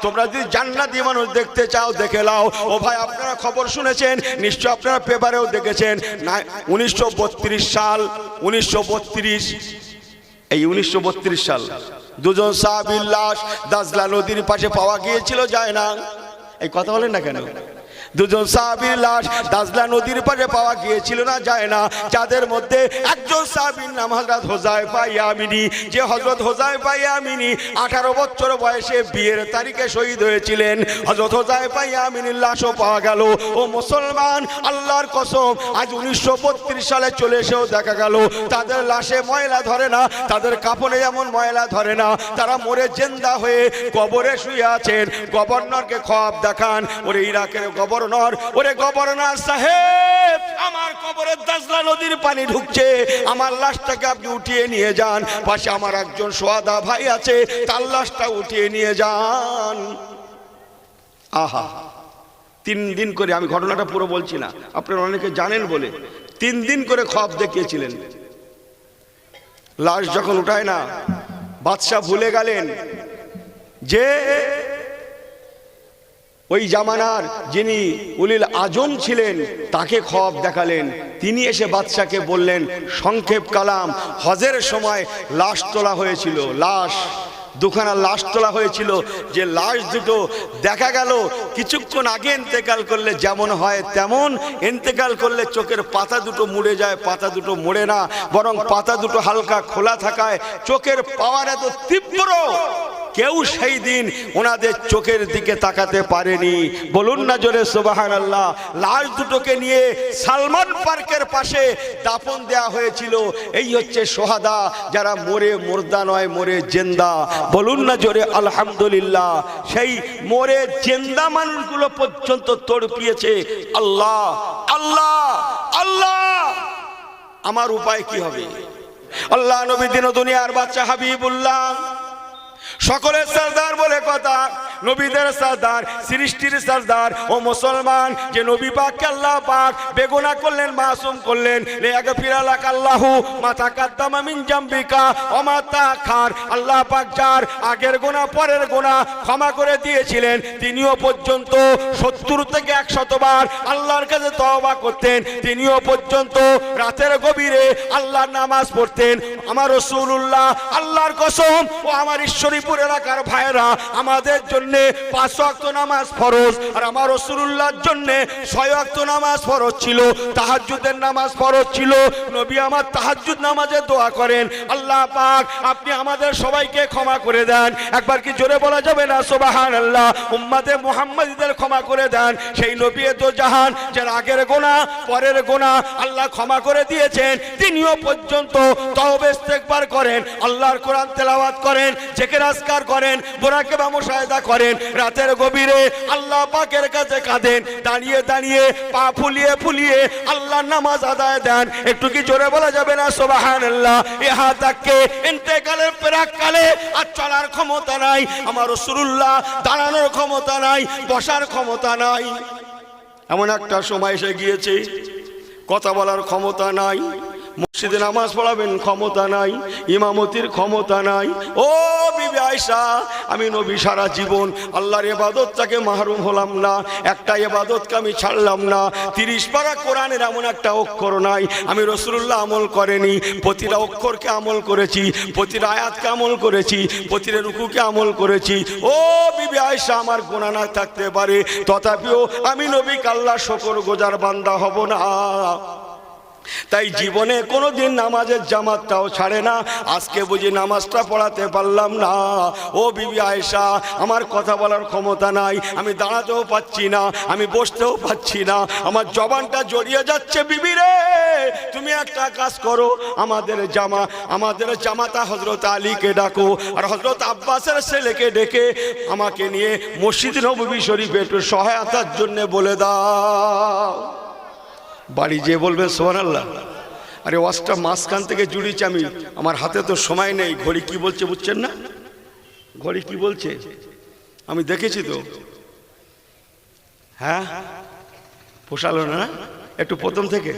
তোমরা যদি জান্নাতি মানুষ দেখতে চাও দেখে নাও। ও ভাই, আপনারা খবর শুনেছেন নিশ্চয়, আপনারা পেপারেও দেখেছেন। 1932 সাল, 1932, এই 1932 সাল দুজন সাহাবীর লাশ দাজলা নদীর পাশে পাওয়া গিয়েছিল, যায় না? এই কথা বলেন না কেন? দুজন সাহাবীর লাশ দাজলা নদীর পাশে পাওয়া গিয়েছিল না, যায় না? যাদের মধ্যে একজন সাহাবীর নাম হযরত হুযায়ফা ইয়ামিনী, যে হযরত হুযায়ফা ইয়ামিনী 18 বছর বয়সে বিয়ের তারিখে শহীদ হয়েছিলেন। হযরত হুযায়ফা ইয়ামিনীর লাশও পাওয়া গেল। ও মুসলমান, আল্লাহর কসম, আজ 1932 সালে চলে এসেও দেখা গেল তাদের লাশে ময়লা ধরে না, তাদের কাপড়ে যেমন ময়লা ধরে না। তারা মরে জিন্দা হয়ে কবরে শুয়ে আছেন। গভর্নরকে খবর দেখান, ওরে ইরাকের গভর্নর, ওরে গভর্নর সাহেব, আমার কবরে দাজলা নদীর পানি ঢুকছে, আমার লাশটাকে আপনি উঠিয়ে নিয়ে যান। পাশে আমার একজন সোহাদা ভাই আছে, তার লাশটা উঠিয়ে নিয়ে যান। আহা, 3 দিন করে, আমি ঘটনাটা পুরো বলছি না, আপনারা অনেকে জানেন বলে, 3 দিন করে খবর দেখিয়েছিলেন। লাশ যখন উঠায় না, বাদশাহ ভুলে গেলেন যে ওই জামানার যিনি উলিল আজম ছিলেন তাকে খবর দেখালেন। তিনি এসে বাদশাকে বললেন সংক্ষেপ কালাম, হজের সময় লাশ তোলা হয়েছিল, লাশ দুখানা লাশ তোলা হয়েছিল, যে লাশ দুটো দেখা গেল কিছুক্ষণ আগে ইন্তেকাল করলে যেমন হয় তেমন, ইন্তেকাল করলে চোখের পাতা দুটো মুড়ে যায়, পাতা দুটো মুড়ে না, বরং পাতা দুটো হালকা খোলা থাকায় চোখের পাওয়ার এত তীব্র, কেউ সেই দিন ওনাদের চোখের দিকে তাকাতে পারেনি। বলুন না জোরে সুবহানাল্লাহ। লাশ দুটোকে নিয়ে সালমান পার্কের পাশে দাফন দেয়া হয়েছিল। এই হচ্ছে সোহাদা, যারা মরে মুর্দা নয়, মরে জিন্দা। বলুন না জোরে আলহামদুলিল্লাহ। সেই মরে জিন্দা মানুষগুলো পর্যন্ত তড়পিয়েছে। আল্লাহ আল্লাহ আল্লাহ, আমার উপায় কি হবে? আল্লাহ নবী দিন দুনিয়ার বাদশা হাবিবুল্লাহ, সকলের সরদার বলে কথা, নবীদের সরদার, সৃষ্টির সরদার। ও মুসলমান, যে নবী পাককে আল্লাহ পাক বেগুনাহ করলেন, মাসুম করলেন, লিয়াগফিরা লাক আল্লাহু মা তাকাদ্দামা মিন জামবিকা ওয়া মা তাআখার। আল্লাহ পাক যার আগের গুনাহ পরের গুনাহ ক্ষমা করে দিয়েছিলেন, তিনিও পর্যন্ত 70 থেকে 100 বার আল্লাহর কাছে তওবা করতেন। তিনিও পর্যন্ত রাতের গভীরে আল্লাহর নামাজ পড়তেন। আমার রাসূলুল্লাহ, আল্লাহর কসম, ও আমার ঈশ্বরীপুর এলাকার ভাইরা, আমাদের জন্য 5 ওয়াক্ত নামাজ ফরজ, আর আমার রাসূলুল্লাহর জন্য 6 ওয়াক্ত নামাজ ফরজ ছিল, তাহাজ্জুদের নামাজ ফরজ ছিল। নবী আমার তাহাজ্জুদ নামাজে দোয়া করেন, আল্লাহ পাক আপনি আমাদের সবাইকে ক্ষমা করে দেন। একবার কি জোরে বলা যাবে না সুবহানাল্লাহ? উম্মতে মুহাম্মাদীদের ক্ষমা করে দেন। সেই নবী তো জাহান, যার আগের গুনাহ পরের গুনাহ আল্লাহ ক্ষমা করে দিয়েছেন, তিনিও পর্যন্ত তওবা ইস্তেগফার করেন, আল্লাহর কোরআন তেলাওয়াত করেন, জিকির আজকার করেন, মুরাকাবা মুশাহিদা করেন, রাতের গভীরে আল্লাহ পাকের কাছে কাঁদেন, দাঁড়িয়ে দাঁড়িয়ে পা ফুলিয়ে ফুলিয়ে আল্লাহর নামাজ আদায় দেন। একটু কি জোরে বলা যাবে না সুবহানাল্লাহ? ইহা তাকে ইন্তেকালের প্রাককালে আর চলার ক্ষমতা নাই, আমার রাসূলুল্লাহ দাঁড়ানোর ক্ষমতা নাই, বসার ক্ষমতা নাই। এমন একটা সময় এসে গিয়েছে কথা বলার ক্ষমতা নাই, মসজিদে নামাজ পড়াবেন ক্ষমতা নাই, ইমামতির ক্ষমতা নাই। ও বিবি আয়েশা, আমি নবী সারা জীবন আল্লাহর ইবাদতটাকে মাহরুম হলাম না, একটা ইবাদতকে আমি ছাড়লাম না। 30 পারা কোরআনের এমন একটা অক্ষর নাই আমি রাসূলুল্লাহ আমল করেনি। প্রতিটা অক্ষরকে আমল করেছি, প্রতিটা আয়াতকে আমল করেছি, প্রতিটা রুকুকে আমল করেছি। ও বিবি আয়েশা, আমার গুনাহ না থাকতে পারে, তথাপিও আমি নবীকে আল্লাহর শুকরগুজার বান্দা হব না। তাই জীবনে কোনোদিন নামাজের জামাতটাও ছাড়ে না। আজকে বুঝি নামাজটা পড়াতে পারলাম না। ও বিবি আয়েশা, আমার কথা বলার ক্ষমতা নাই, আমি দাঁড়াতেও পাচ্ছি না, আমি বসতেও পাচ্ছি না, আমার জবানটা জড়িয়ে যাচ্ছে। বিবি রে, তুমি একটা কাজ করো, আমাদের জামাতা হযরত আলীকে ডাকো, আর হযরত আব্বাসের ছেলেকে ডেকে আমাকে নিয়ে মসজিদ নববী শরীফে একটু সহায়তার জন্য বলে দাও। বাড়ি যেয়ে বলবেন সুবহানাল্লাহ। আরে ওয়াজটা মাঝখান থেকে জুড়িয়েছি আমি, আমার হাতে তো সময় নেই। ঘড়ি কি বলছে বুঝছেন না? ঘড়ি কি বলছে আমি দেখেছি তো। হ্যাঁ, পোষালো না? একটু প্রথম থেকে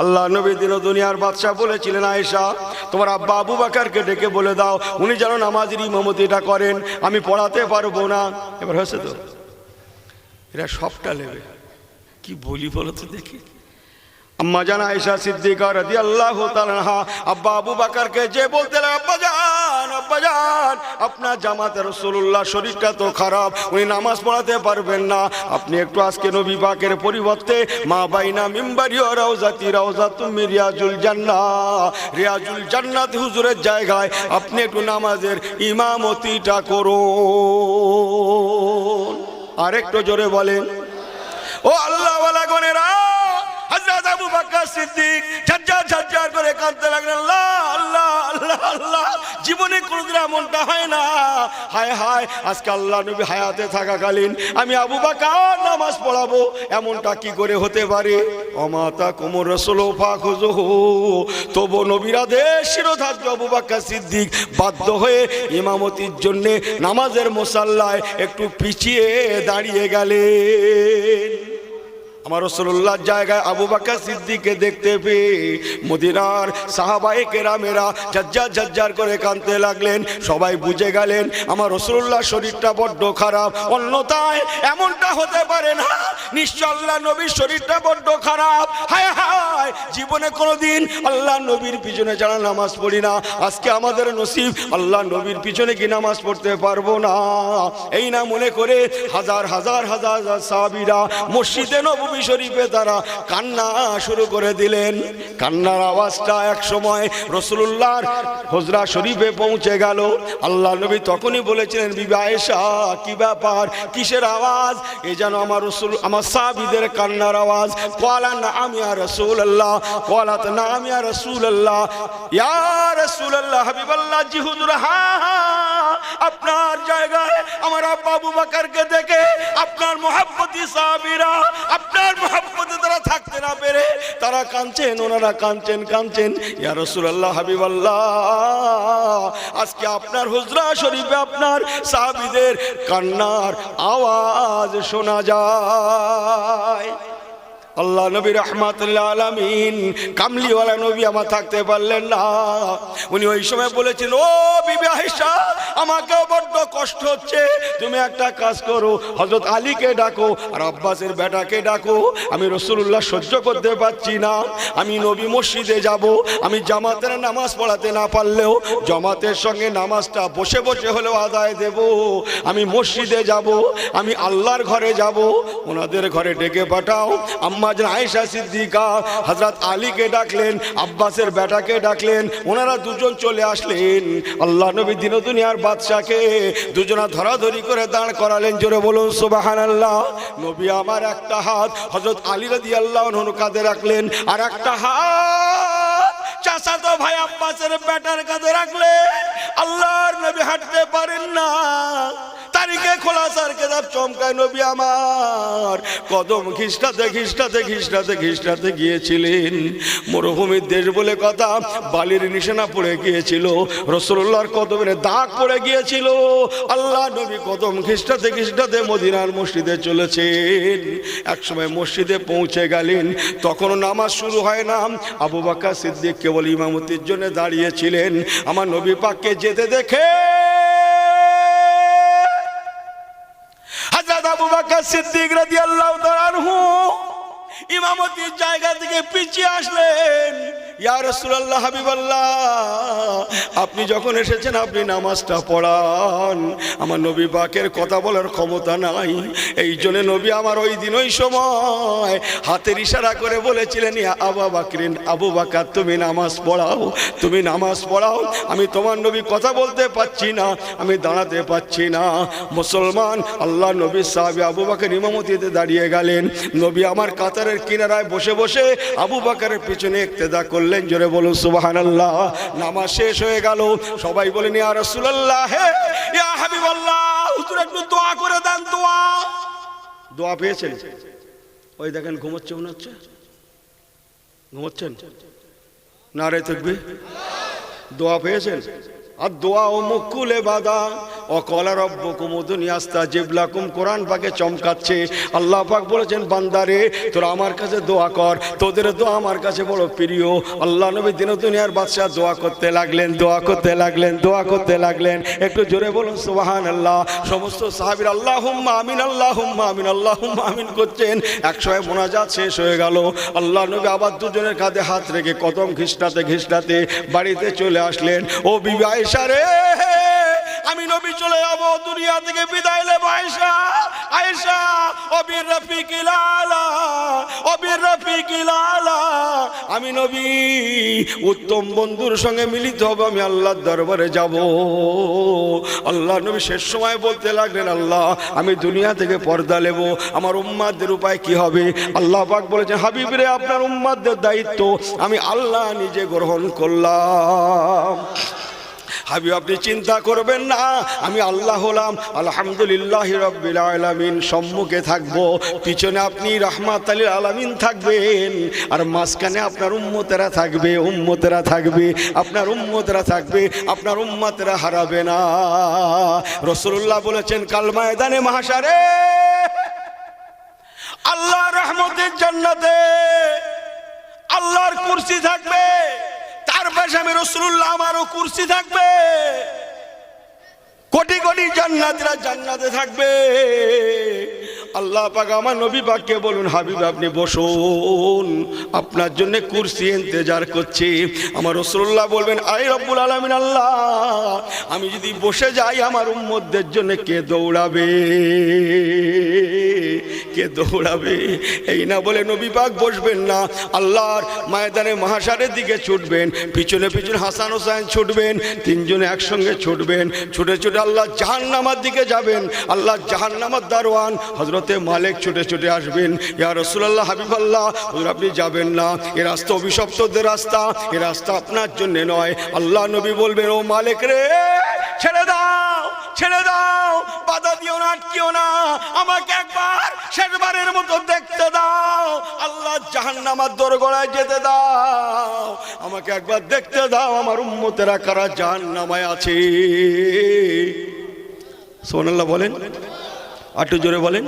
আল্লাহ নবী দিন দুনিয়ার বাদশাহ বলেছিলেন, আয়েশা তোমার আব্বা আবু বকরকে ডেকে বলে দাও উনি যেন নামাজের ইমামতিটা করেন, আমি পড়াতে পারবো না। এবার হয়েছে তো, এরা সবটা নেবে, কি বলি বলো তো দেখি। আম্মা জান আয়েশা সিদ্দিকা রাদিয়াল্লাহু তাআলা আনহা আব্বা আবু বকরকে যে বলতে লাগলেন, আব্বা জান আপনার জামাতে রাসূলুল্লাহ শরীরটা তো খারাপ, উনি নামাজ পড়াতে পারবেন না, আপনি একটু আজকে নবী পাকের পরিবর্তে মা বাইনা মিম্বারি ও রাউজাতি রাউজাতুম মিন রিয়াজুল জান্নাহ, রিয়াজুল জান্নাত হুজুরের জায়গায় আপনি একটু নামাজের ইমামতিটা করুন। আরেকটু জোরে বলেন। ও আল্লাহ ওয়ালা গনেরা, হযরত আবু বকর সিদ্দিক ঝরঝর ঝরঝর করে কাঁদতে লাগলেন, আল্লাহ আল্লাহ আল্লাহ আল্লাহ, জীবনে কোনোদিন এমনটা হয় না, হায় হায় আজকে আল্লাহ নবী হায়াতে থাকাকালীন আমি আবু বকর নামাজ পড়াবো, এমনটা কি করে হতে পারে। অমাতা কুমুর রাসূল ফাখুযুহু, তবু নবীর আদেশ শিরোধার্য আবু বকর সিদ্দিক বাধ্য হয়ে ইমামতির জন্য নামাজের মুসাল্লায় একটু পিছিয়ে দাঁড়িয়ে গেলেন। আমার রাসূলুল্লাহর জায়গায় আবু বকর সিদ্দিককে দেখতে পেয়ে মদিনার সাহাবায়ে কেরামেরা ঝরঝর ঝরঝর করে কাঁদতে লাগলেন। সবাই বুঝে গেলেন আমার রাসূলুল্লাহর শরীরটা বড্ড খারাপ, অন্যথায় এমনটা হতে পারে না, নিশ্চয় আল্লাহ নবীর শরীরটা বড্ড খারাপ। হায় হায়, জীবনে কোনোদিন আল্লাহ নবীর পিছনে যারা নামাজ পড়ি না, আজকে আমাদের নসিব আল্লাহ নবীর পিছনে কি নামাজ পড়তে পারবো না। এই না মনে করে হাজার হাজার হাজার সাহাবীরা মসজিদে নববী শরীফে তারা কান্না শুরু করে দিলেন। কান্নার আওয়াজটা এক সময় রাসূলুল্লাহর হুজরা শরীফে পৌঁছে গেল। আল্লাহ নবী তখনই বলেছিলেন, বিবি আয়েশা কি ব্যাপার, কিসের আওয়াজ? এই যেন আমার রাসূল আমার সাহাবীদের কান্নার আওয়াজ। ক্বালা নাআম ইয়া রাসূলুল্লাহ, ক্বালাত নাআম ইয়া রাসূলুল্লাহ, ইয়া রাসূলুল্লাহ হাবিবাল্লাহ, জি হুজুর, হ্যাঁ আপনার জায়গায় আমার আব্বা আবু বকরকে দেখে আপনার মুহাব্বতি সাহাবীরা আপনার মুহাব্বতে তারা থাকতে না পেরে তারা কাঁদছেন, ওনারা কাঁদছেন। ইয়া রাসূলুল্লাহ হাবিবাল্লাহ, আজকে আপনার হুজরা শরীফে আপনার সাহাবীদের কান্নার আওয়াজ শোনা যায়। আল্লাহ নবী রাহমাতুল্লাহ আলামিন কামলিওয়ালা নবী আমার থাকতে পারলেন না। উনি ওই সময় বলেছেন, ও বিবি আয়েশা আমাকেও বড্ড কষ্ট হচ্ছে, তুমি একটা কাজ করো, হযরত আলীকে ডাকো আর আব্বাসের বেটাকে ডাকো, আমি রাসূলুল্লাহ সহ্য করতে পারছি না, আমি নবী মসজিদে যাব, আমি জামাতের নামাজ পড়াতে না পারলেও জামাতের সঙ্গে নামাজটা বসে বসে হলেও আদায় দেব, আমি মসজিদে যাব, আমি আল্লাহর ঘরে যাব, ওনাদের ঘরে ডেকে পাঠাও। আম্মা জান আয়েশা সিদ্দিকা হযরত আলীকে ডাকলেন, আব্বাসের বেটাকে ডাকলেন, ওনারা দুজন চলে আসলেন। আল্লাহ নবী দিন দুনিয়ার বাদশাকে দুজনা ধরাধরি করে দাঁড় করালেন। জোরে বলুন সুবহানাল্লাহ। নবী আমার একটা হাত হযরত আলী রাদিয়াল্লাহু আনহুর কাঁধে রাখলেন, আর একটা হাত চাচাতো ভাই আব্বাসের বেটার কাঁধে রাখলেন। আল্লাহর নবী হাঁটতে পারেন না, তারিখে খোলাসার কেতাব চমকায় নবী আমার কদম খিস্টাতে গিয়েছিলেন। মরুভূমির দেশ বলে কথা, বালির নিশানা পড়ে গিয়েছিল, রাসূলুল্লাহর কদমের দাগ পড়ে গিয়েছিল। আল্লাহ নবী কদম খিস্টাতে মদিনার মসজিদে চলেছেন। একসময় মসজিদে পৌঁছে গেলেন, তখনও নামাজ শুরু হয় না। আবু বকর সিদ্দিক কেবল ইমামতির জন্য দাঁড়িয়েছিলেন। আমার নবী পাককে যেতে দেখে হযরত আবু বকর সিদ্দিক রাদিয়াল্লাহু তাআলা আনহু ইমামতির জায়গা থেকে পিছিয়ে আসলেন। ইয়া রাসূলুল্লাহ হাবিবাল্লাহ, আপনি যখন এসেছেন আপনি নামাজটা পড়ান, আমার নবী পাকের কথা বলার ক্ষমতা নাই। এই জন্য নবী আমার ওই দিন ওই সময় হাতের ইশারা করে বলেছিলেন, ইয়া আবু বকরিন, আবু বকর তুমি নামাজ পড়াও। আমি তোমার নবী কথা বলতে পাচ্ছি না, আমি দাঁড়াতে পাচ্ছি না। মুসলমান আল্লাহ নবী সাহাবী আবু বকর ইমামতিতে দাঁড়িয়ে গেলেন। নবী আমার কাতারের কিনারায় বসে বসে আবু বকরের পিছনে ইক্তেদা করলেন। জোরে বলুন সুবহানাল্লাহ। নামাজ শেষ হয়ে গেল, সবাই বলেন, ইয়া রাসূলুল্লাহ, ইয়া হাবিবাল্লাহ, হুজুর একটু দোয়া করে দেন। দোয়া পেয়েছেন? ওই দেখেন ঘুমোচ্ছে, মনে হচ্ছে ঘুমোচ্ছেন। নারে তাকবীর। দোয়া পেয়েছেন? আর দোয়া ও মুকুলে বাদা ওয়াকালা রাব্বুকুম উদুনি আস্তাজিব লাকুম। কোরআন পাকে চমকাচ্ছে। আল্লাহ পাক বলেছেন, বান্দারে তোরা আমার কাছে দোয়া কর, তোদের দোয়া আমার কাছে বড় প্রিয়। আল্লাহ নবী দিন দুনিয়ার বাদশাহ দোয়া করতে লাগলেন, দোয়া করতে লাগলেন, দোয়া করতে লাগলেন। একটু জোরে বলুন সুবহানাল্লাহ। সমস্ত সাহাবীরা আল্লাহুম্মা আমিন, আল্লাহুম্মা আমিন, আল্লাহুম্মা আমিন করছেন। একসময় মোনাজাত শেষ হয়ে গেল। আল্লাহ নবী আবার দুজনের কাঁধে হাত রেখে কদম ঘিসটাতে ঘিসটাতে বাড়িতে চলে আসলেন। ও বিবি আয়েশা রে, আমি নবী চলে যাব, দুনিয়া থেকে বিদায় নেব। আয়েশা, আয়েশা, ও বীর রফিকিল আলা, ও বীর রফিকিল আলা, আমি নবী উত্তম বন্ধুর সঙ্গে মিলিত হব, আমি আল্লাহর দরবারে যাব। আল্লাহ নবী শেষ সময় বলতে লাগলেন, আল্লাহ আমি দুনিয়া থেকে পর্দা নেব, আমার উম্মাদের উপায় কি হবে? আল্লাহ পাক বলেছেন, হাবিব রে, আপনার উম্মাদের দায়িত্ব আমি আল্লাহ নিজে গ্রহণ করলাম। হাবিব আপনি চিন্তা করবেন না, আমি আল্লাহ হলাম আলহামদুলিল্লাহ রাব্বিল আলামিন, সম্মুখে থাকবো, পিছনে আপনি রাহমাতুল লিল আলামিন থাকবেন, আর মাঝখানে আপনার উম্মতেরা থাকবে, উম্মতেরা থাকবে, আপনার উম্মতেরা থাকবে, আপনার উম্মতেরা হারাবে না। রাসূলুল্লাহ বলেছেন, কাল ময়দানে মাহশারে আল্লাহর রহমতের জান্নাতে আল্লাহর কুরসি থাকবে, তার পাশে আমি রাসূলুল্লাহ আমারও কুরসি থাকবে, কোটি কোটি জান্নাতীরা জান্নাতে থাকবে। আল্লাহ পাক আমার নবী পাককে বলুন, হাবিব আপনি বসুন, আপনার জন্য কুরসি ইন্তজার করছি। আমার রাসূলুল্লাহ বলবেন, আয় রব্বুল আলামিন আল্লাহ, আমি যদি বসে যাই আমার উম্মতদের জন্য কে দৌড়াবে, কে দৌড়াবে? এই না বলে নবী পাক বসবেন না, আল্লাহর ময়দানে মাহশারের দিকে ছুটবেন, পিছনে পিছনে হাসান হোসেন ছুটবেন, তিনজনে একসঙ্গে ছুটবেন, ছুটে ছুটে আল্লাহ জাহান্নামের দিকে যাবেন। আল্লাহ জাহান্নামের দারওয়ান হযরতে মালিক ছুটে ছুটে আসবেন, ইয়া রাসূলুল্লাহ, হাবিবাল্লাহ, হুজুর আপনি যাবেন না, এই রাস্তা অভিশপ্তদের রাস্তা, এই রাস্তা আপনার জন্য নয়। আল্লাহ নবী বলবেন, ও মালিক রে, ছেড়ে দাও, ছেড়ে দাও, বাধা দিও না, আটকিও না, আমাকে একবার শেষবারের মতো দেখতে দাও, আল্লাহ জাহান্নামের দোরগোড়ায় যেতে দাও, আমাকে একবার দেখতে দাও, আমার উম্মতেরা কারা জাহান্নামায় আছে। সুবহানাল্লাহ বলেন, একটু জোরে বলেন,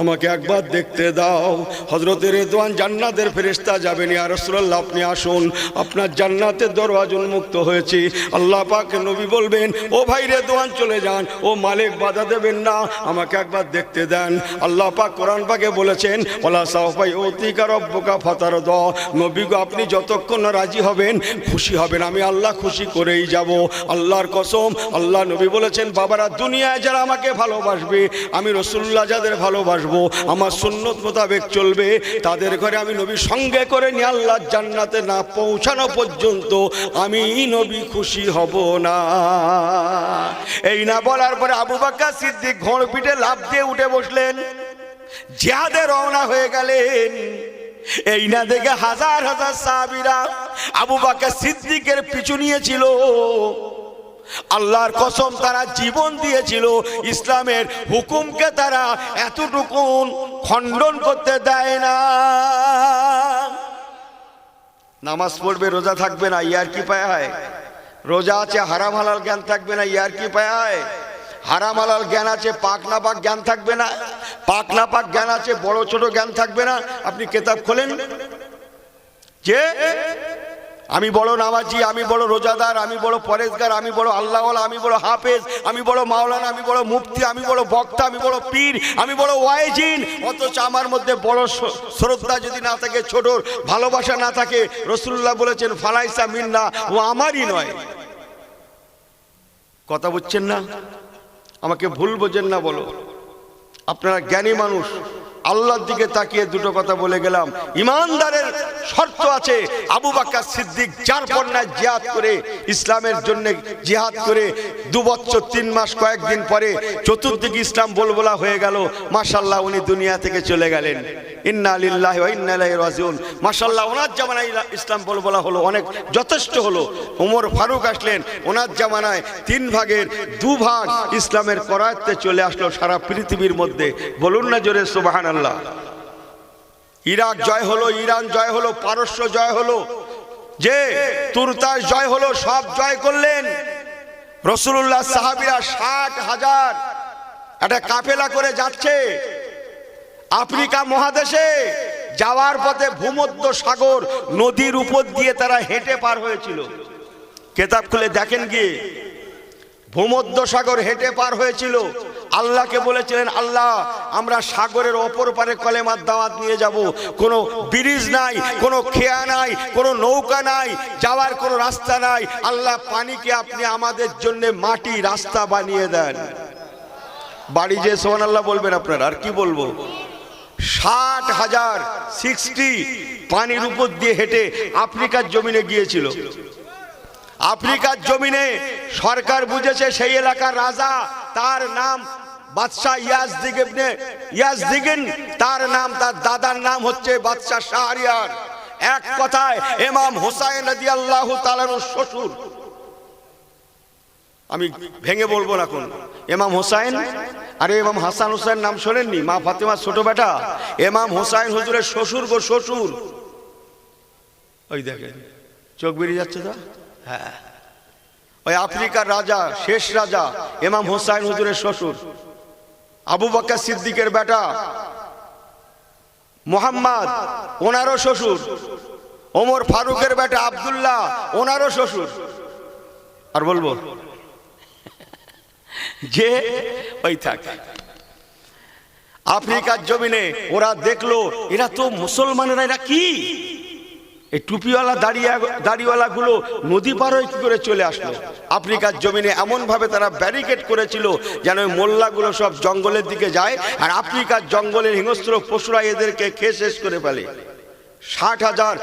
আমাকে একবার দেখতে দাও। হযরত রিদওয়ান জান্নাতের ফেরেশতা যাবেন, ইয়া রাসূলুল্লাহ আপনি আসুন, আপনার জান্নাতের দরওয়াজা উন্মুক্ত হয়েছে। আল্লাহ পাক নবী বলবেন, ও ভাই রিদওয়ান চলে যান, ও মালিক বাধা দেবেন না, আমাকে একবার দেখতে দেন। আল্লাহ পাক কোরআন পাকে বলেছেন, ওয়ালা সাওফা ইউতিকা রাব্বুকা ফাতারদা, নবী গো আপনি যতক্ষণ না রাজি হবেন, খুশি হবেন, আমি আল্লাহ খুশি করেই যাব। আল্লাহর কসম, আল্লাহ নবী বলেছেন, বাবারা দুনিয়ায় যারা আমাকে ভালোবাসবে, আমি রাসূলুল্লাহ যাদের ভালোবাসবো, আমার সুন্নত মোতাবেক চলবে, তাদের ঘরে আমি নবী সঙ্গে করে নিয়ে আল্লাহর জান্নাতে না পৌঁছানো পর্যন্ত আমি নবী খুশি হব না। এই না বলার পরে আবু বকর সিদ্দিক ঘোড় পিঠে লাফ দিয়ে উঠে বসলেন, জিহাদে রওনা হয়ে গেলেন। এই না দেখে হাজার হাজার সাহাবীরা আবু বকর সিদ্দিকের পিছু নিয়েছিল। আল্লাহর কসম, তারা জীবন দিয়েছিল, ইসলামের হুকুমকে তারা এতটুকু খণ্ডন করতে দেয় না। নামাজ পড়বে, রোজা থাকবে না, ইয়ার কি পায় হয়? রোজা আছে, হারাম হালাল জ্ঞান থাকবে না, ইয়ার কি পায় হয়? হারাম হালাল জ্ঞান আছে, পাক না পাক জ্ঞান থাকবে না, পাক না পাক জ্ঞান আছে, বড় ছোট জ্ঞান থাকবে না। আপনি কিতাব খোলেন যে আমি বড় নামাজি, আমি বড় রোজাদার, আমি বড় পরেজগার, আমি বড় আল্লাহওয়ালা, আমি বড় হাফেজ, আমি বড় মাওলানা, আমি বড় মুফতি, আমি বড় বক্তা, আমি বড় পীর, আমি বড় ওয়াইজিন, অথচ আমার মধ্যে বড় শ্রদ্ধা যদি না থাকে, ছোটর ভালোবাসা না থাকে, রাসূলুল্লাহ বলেছেন ফালাইসা মিন্না, ও আমারই নয়। কথা বুঝছেন না? আমাকে ভুল বোঝেন না, বলো, আপনারা জ্ঞানী মানুষ, আল্লাহর দিকে তাকিয়ে দুটো কথা বলে গেলাম। ইমানদারের শর্ত আছে, আবু বকর সিদ্দিক যার পন্নায় জিহাদ করে, ইসলামের জন্য জিহাদ করে 2 বছর 3 মাস কয়েকদিন পরে চতুর্দিকে ইসলাম বলবলা হয়ে গেল। মাশাআল্লাহ, উনি দুনিয়া থেকে চলে গেলেন। ইন্না লিল্লাহি ওয়া ইন্না ইলাইহি রাজিউন। মাশাআল্লাহ, ওনার জামানায় ইসলাম বলবলা হলো, অনেক যথেষ্ট হলো। ওমর ফারুক আসলেন, ওনার জামানায় 3 ভাগের 2 ভাগ ইসলামের করায়ত্তে চলে আসলো সারা পৃথিবীর মধ্যে। বলুন না জোরে সুবহানাল্লাহ। ইরাক জয় হলো, ইরান জয় হলো, পারস্য জয় হলো, যে তুরতাস জয় হলো, সব জয় করলেন। রাসূলুল্লাহ সাহাবীরা 60,000 একটা কাফেলা করে যাচ্ছে আফ্রিকা মহাদেশে। যাওয়ার পথে ভূমধ্য সাগর নদীর উপর দিয়ে তারা হেঁটে পার হয়েছিল। কেতাব খুলে দেখেন গিয়ে, ভূমধ্য সাগর হেঁটে পার হয়েছিল। আল্লাহকে বলেছিলেন, আল্লাহ আমরা সাগরের অপর পারে কলেমার দাওয়াত নিয়ে যাব। কোনো ব্রিজ নাই, কোনো খেয়া নাই, কোনো নৌকা নাই, যাওয়ার কোনো রাস্তা নাই। আল্লাহ পানিকে আপনি আমাদের জন্য মাটি রাস্তা বানিয়ে দেন। বাড়ি যে সুবহানাল্লাহ বলবেন আপনারা, আর কি বলবো। 60,000 পানির উপর দিয়ে হেঁটে আফ্রিকার জমিনে গিয়েছিল। আফ্রিকার জমিনে সরকার বুঝেছে সেই এলাকার রাজা, তার নাম বাদশাহ ইয়াজদিগিন, তার নাম, তার দাদার নাম হচ্ছে বাদশাহ শাহরিয়ার। এক কথায় ইমাম হুসাইন রাদিয়াল্লাহু তাআলার শ্বশুর। আমি ভেঙে বলবো না কোন ইমাম হুসাইন, আরে ইমাম হাসান হুসাইন নাম শোনেননি? মা ফাতেমার ছোট বেটা ইমাম হুসাইন হুজুরের শ্বশুর গো, শ্বশুর। ওই দেখেন চোখ বেরিয়ে যাচ্ছে তো। হ্যাঁ, ওই আফ্রিকার রাজা, শেষ রাজা ইমাম হুসাইন হুজুরের শ্বশুর। আবু বকর সিদ্দিকের বেটা মুহাম্মদ, ওনারও শ্বশুর। ওমর ফারুকের বেটা আব্দুল্লাহ, ওনারও শ্বশুর। আর বলবো যে ওই থাক আফ্রিকার জমিনে। ওরা দেখলো এরা তো মুসলমানেরা, এরা কি এই টুপিওয়ালা দাড়িওয়ালা গুলো নদী পার হয়ে কি করে চলে আসলো আফ্রিকার জমিনে? এমন ভাবে তারা ব্যারিকেড করেছিল যেন ওই মোল্লাগুলো সব জঙ্গলের দিকে যায়, আর আফ্রিকার জঙ্গলের হিংস্র পশুরা এদেরকে খেয়ে শেষ করে ফেলে। 60,000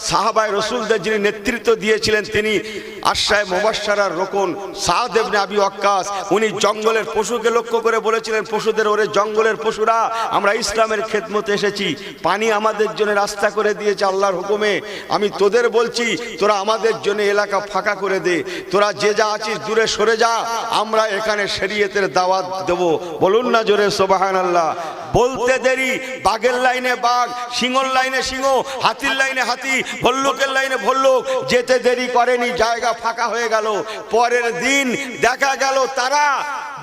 সাহাবায়ে রাসূলদের যিনি নেতৃত্ব দিয়েছিলেন তিনি আশরায়ে মুবাশশারার রোকন সাদ ইবনে আবি ওয়াক্কাস। উনি জঙ্গলের পশুকে লক্ষ্য করে বলেছিলেন, পশুদের, ওরে জঙ্গলের পশুরা, আমরা ইসলামের খেদমতে এসেছি, পানি আমাদের জন্য রাস্তা করে দিয়েছে আল্লাহর হুকুমে। আমি তোদের বলছি তোরা আমাদের জন্য এলাকা ফাঁকা করে দে, তোরা যে যা আছিস দূরে সরে যা, আমরা এখানে শরীয়তের দাওয়াত দেব। বলুন না জোরে সুবহানাল্লাহ। বলতে দেরি, বাঘের লাইনে বাঘ, সিংহর লাইনে সিংহ, হাতির লাইনে হাতি, ভল্লুকের লাইনে ভল্লুক। যেতে দেরি করেনি, জায়গা ফাঁকা হয়ে গেল। পরের দিন দেখা গেল তারা,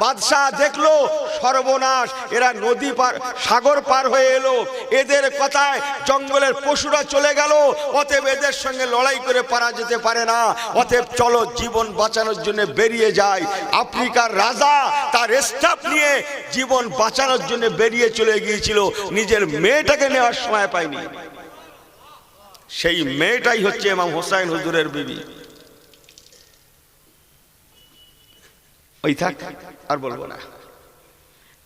বাদশাহ দেখলো সর্বনাশ, এরা নদী পার, সাগর পার হয়ে এলো। এদের কথায় জঙ্গলের পশুরা চলে গেল, অতএব এদের সঙ্গে লড়াই করে পারা যেতে পারে না, অতএব চলো জীবন বাঁচানোর জন্য বেরিয়ে যায়। আফ্রিকার রাজা তার স্টাফ নিয়ে জীবন বাঁচানোর জন্য বেরিয়ে চলে গিয়েছিল, নিজের মেয়েটাকে নেওয়ার সময় পায়নি। সেই মেয়েটাই হচ্ছে ইমাম হুসাইন হুজুরের বিবি। ওই থাক, আর বলবো না।